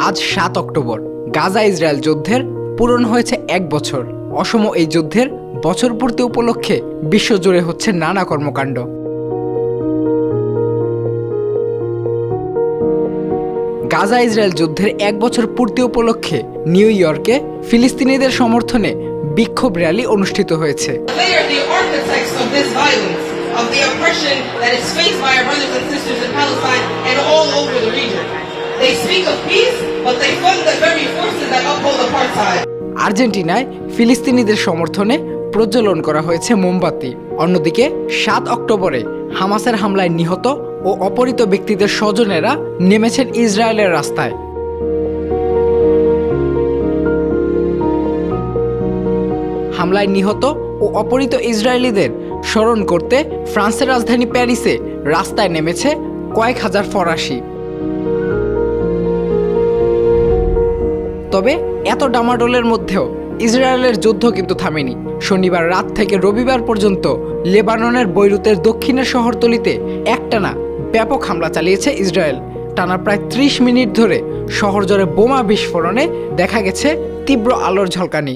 আজ ৭ October Gaza Israel যুদ্ধের পূরণ হয়েছে ১ বছর। অসম এই যুদ্ধের বছর পূর্তি উপলক্ষে বিশ্বজুড়ে হচ্ছে নানা কর্মকাণ্ড। গাজা ইসরায়েল যুদ্ধের ১ বছর পূর্তি উপলক্ষে নিউ ইয়র্কে ফিলিস্তিনিদের সমর্থনে বিক্ষোভ র্যালি অনুষ্ঠিত হয়েছে। আর্জেন্টিনায় ফিলিস্তিনিদের সমর্থনে প্রজ্বলন করা হয়েছে মোমবাতি। অন্যদিকে ৭ অক্টোবরে হামাসের হামলায় নিহত ও অপহৃত ব্যক্তিদের স্বজনেরা নেমেছেন ইসরায়েলের রাস্তায়। হামলায় নিহত ও অপহৃত ইসরায়েলিদের স্মরণ করতে ফ্রান্সের রাজধানী প্যারিসে রাস্তায় নেমেছে কয়েক হাজার ফরাসি। তবে এত ডামাডোলের মধ্যেও ইসরায়েলের যুদ্ধ কিন্তু থামেনি। শনিবার রাত থেকে রবিবার পর্যন্ত লেবাননের বৈরুতের দক্ষিণের শহরতলিতে একটানা ব্যাপক হামলা চালিয়েছে ইসরায়েল। টানা প্রায় ৩০ মিনিট ধরে শহর জুড়ে বোমা বিস্ফোরণে দেখা গেছে তীব্র আলোর ঝলকানি।